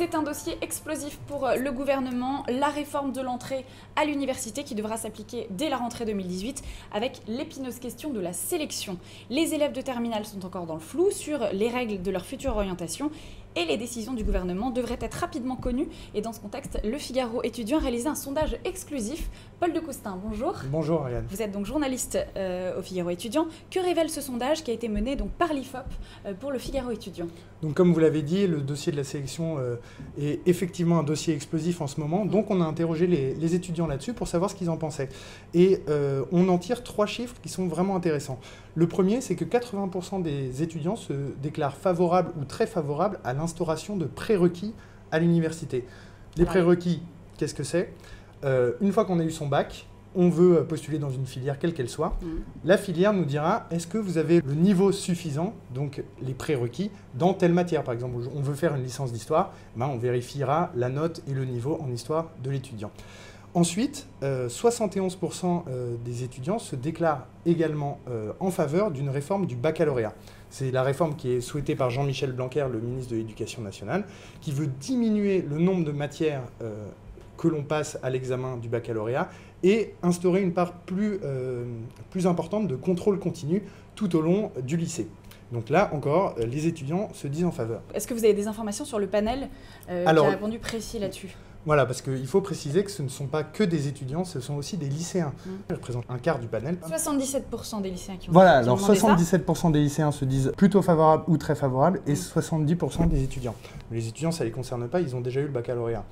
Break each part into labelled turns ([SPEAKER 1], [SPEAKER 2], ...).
[SPEAKER 1] C'est un dossier explosif pour le gouvernement, la réforme de l'entrée à l'université qui devra s'appliquer dès la rentrée 2018 avec l'épineuse question de la sélection. Les élèves de terminale sont encore dans le flou sur les règles de leur future orientation et les décisions du gouvernement devraient être rapidement connues. Et dans ce contexte, Le Figaro étudiant a réalisé un sondage exclusif. Paul de Coustin, bonjour.
[SPEAKER 2] Bonjour Ariane.
[SPEAKER 1] Vous êtes donc journaliste au Figaro étudiant. Que révèle ce sondage qui a été mené donc, par l'IFOP pour Le Figaro étudiant?
[SPEAKER 2] Donc comme vous l'avez dit, le dossier de la sélection est effectivement un dossier explosif en ce moment. Donc on a interrogé les étudiants là-dessus pour savoir ce qu'ils en pensaient. Et on en tire 3 chiffres qui sont vraiment intéressants. Le premier, c'est que 80% des étudiants se déclarent favorables ou très favorables à l'instauration de prérequis à l'université. Les prérequis, qu'est-ce que c'est? Une fois qu'on a eu son bac, on veut postuler dans une filière quelle qu'elle soit. La filière nous dira, est-ce que vous avez le niveau suffisant, donc les prérequis, dans telle matière. Par exemple, on veut faire une licence d'histoire, on vérifiera la note et le niveau en histoire de l'étudiant. Ensuite, 71% des étudiants se déclarent également en faveur d'une réforme du baccalauréat. C'est la réforme qui est souhaitée par Jean-Michel Blanquer, le ministre de l'Éducation nationale, qui veut diminuer le nombre de matières que l'on passe à l'examen du baccalauréat et instaurer une part plus importante de contrôle continu tout au long du lycée. Donc là encore, les étudiants se disent en faveur.
[SPEAKER 1] Est-ce que vous avez des informations sur le panel qui a répondu précis là-dessus?
[SPEAKER 2] Voilà, parce qu'il faut préciser que ce ne sont pas que des étudiants, ce sont aussi des lycéens. Ils représentent un quart du panel.
[SPEAKER 1] 77% des lycéens qui ont
[SPEAKER 2] Voilà, alors 77% des lycéens se disent plutôt favorables ou très favorables et 70% des étudiants. Mais les étudiants, ça ne les concerne pas, ils ont déjà eu le baccalauréat.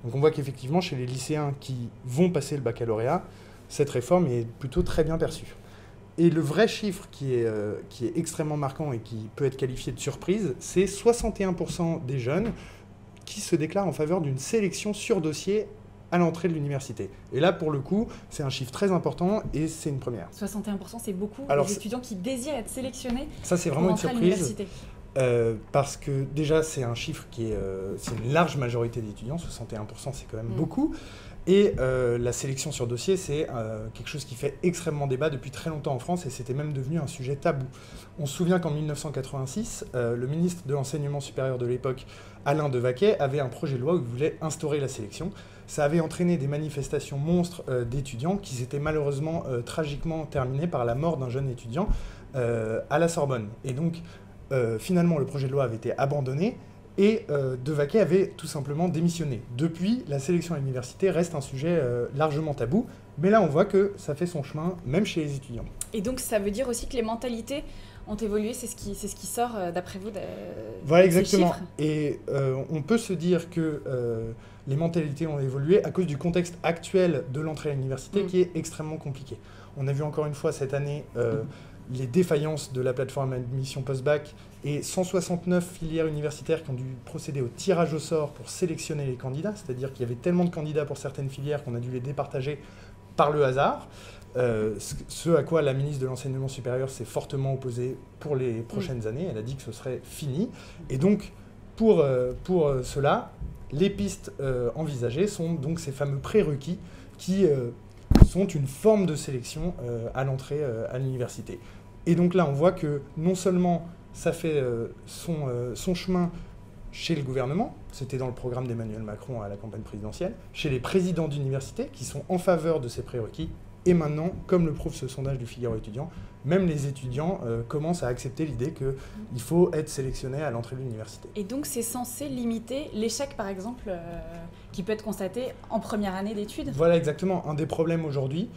[SPEAKER 2] Donc on voit qu'effectivement, chez les lycéens qui vont passer le baccalauréat, cette réforme est plutôt très bien perçue. Et le vrai chiffre qui est extrêmement marquant et qui peut être qualifié de surprise, c'est 61% des jeunes qui se déclarent en faveur d'une sélection sur dossier à l'entrée de l'université. Et là, pour le coup, c'est un chiffre très important et c'est une première.
[SPEAKER 1] 61%, c'est beaucoup.
[SPEAKER 2] Alors,
[SPEAKER 1] les étudiants qui désirent être sélectionnés.
[SPEAKER 2] Ça, c'est vraiment une surprise. Parce que déjà, c'est un chiffre qui est... c'est une large majorité d'étudiants, 61%, c'est quand même beaucoup. Et la sélection sur dossier, c'est quelque chose qui fait extrêmement débat depuis très longtemps en France et c'était même devenu un sujet tabou. On se souvient qu'en 1986, le ministre de l'Enseignement supérieur de l'époque, Alain Devaquet, avait un projet de loi où il voulait instaurer la sélection. Ça avait entraîné des manifestations monstres d'étudiants qui s'étaient malheureusement tragiquement terminées par la mort d'un jeune étudiant à la Sorbonne. Et donc, finalement, le projet de loi avait été abandonné. Et Devaquet avait tout simplement démissionné. Depuis, la sélection à l'université reste un sujet largement tabou, mais là on voit que ça fait son chemin, même chez les étudiants.
[SPEAKER 1] Et donc ça veut dire aussi que les mentalités ont évolué, c'est ce qui sort d'après vous
[SPEAKER 2] voilà, exactement.
[SPEAKER 1] Ces chiffres.
[SPEAKER 2] Et on peut se dire que les mentalités ont évolué à cause du contexte actuel de l'entrée à l'université qui est extrêmement compliqué. On a vu encore une fois cette année les défaillances de la plateforme admission post-bac et 169 filières universitaires qui ont dû procéder au tirage au sort pour sélectionner les candidats, c'est-à-dire qu'il y avait tellement de candidats pour certaines filières qu'on a dû les départager par le hasard, ce à quoi la ministre de l'Enseignement supérieur s'est fortement opposée pour les prochaines années. Elle a dit que ce serait fini. Et donc, pour cela, les pistes envisagées sont donc ces fameux prérequis qui sont une forme de sélection à l'entrée à l'université. Et donc là, on voit que non seulement ça fait son chemin chez le gouvernement, c'était dans le programme d'Emmanuel Macron à la campagne présidentielle, chez les présidents d'université qui sont en faveur de ces prérequis, et maintenant, comme le prouve ce sondage du Figaro étudiant, même les étudiants commencent à accepter l'idée qu'il faut être sélectionné à l'entrée de l'université.
[SPEAKER 1] Et donc c'est censé limiter l'échec, par exemple, qui peut être constaté en première année d'études? Voilà,
[SPEAKER 2] exactement. Un des problèmes aujourd'hui,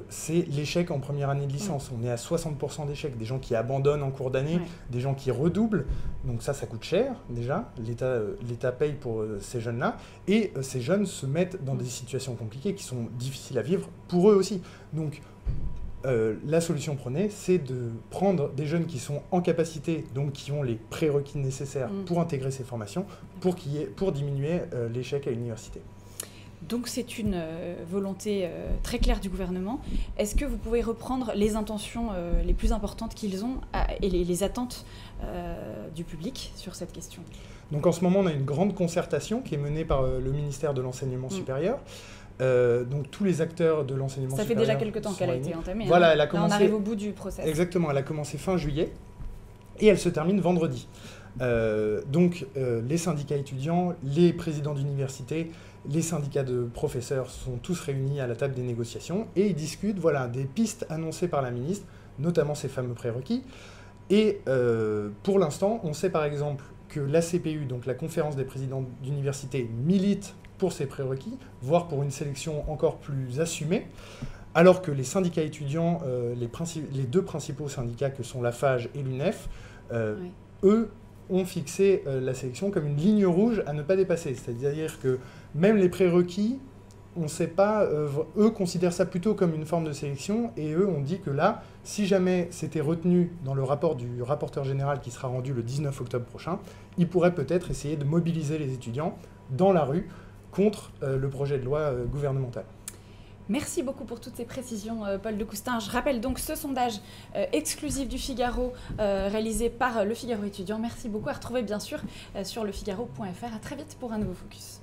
[SPEAKER 2] c'est l'échec en première année de licence. On est à 60% d'échecs, des gens qui abandonnent en cours d'année, des gens qui redoublent. Donc ça coûte cher déjà. L'État paye pour ces jeunes-là. Et ces jeunes se mettent dans des situations compliquées qui sont difficiles à vivre pour eux aussi. Donc la solution prônée, c'est de prendre des jeunes qui sont en capacité, donc qui ont les prérequis nécessaires pour intégrer ces formations, pour diminuer l'échec à l'université.
[SPEAKER 1] Donc c'est une volonté très claire du gouvernement. Est-ce que vous pouvez reprendre les intentions les plus importantes qu'ils ont et les attentes du public sur cette question?
[SPEAKER 2] Donc en ce moment, on a une grande concertation qui est menée par le ministère de l'Enseignement supérieur. Donc tous les acteurs de l'enseignement supérieur.
[SPEAKER 1] Ça fait déjà quelques temps qu'elle a été entamée.
[SPEAKER 2] Voilà, elle a commencé...
[SPEAKER 1] Là, on arrive au bout du process.
[SPEAKER 2] Exactement, elle a commencé fin juillet et elle se termine vendredi. Donc les syndicats étudiants, les présidents d'université, les syndicats de professeurs sont tous réunis à la table des négociations et ils discutent des pistes annoncées par la ministre, notamment ces fameux prérequis. Et pour l'instant, on sait par exemple que la CPU, donc la conférence des présidents d'université, milite pour ces prérequis, voire pour une sélection encore plus assumée, alors que les syndicats étudiants, les deux principaux syndicats que sont la FAGE et l'UNEF, eux ont fixé la sélection comme une ligne rouge à ne pas dépasser. C'est-à-dire que même les prérequis, on ne sait pas, eux considèrent ça plutôt comme une forme de sélection, et eux ont dit que là, si jamais c'était retenu dans le rapport du rapporteur général qui sera rendu le 19 octobre prochain, ils pourraient peut-être essayer de mobiliser les étudiants dans la rue contre le projet de loi gouvernemental.
[SPEAKER 1] Merci beaucoup pour toutes ces précisions, Paul de Coustin. Je rappelle donc ce sondage exclusif du Figaro réalisé par Le Figaro étudiant. Merci beaucoup, à retrouver bien sûr sur lefigaro.fr. À très vite pour un nouveau Focus.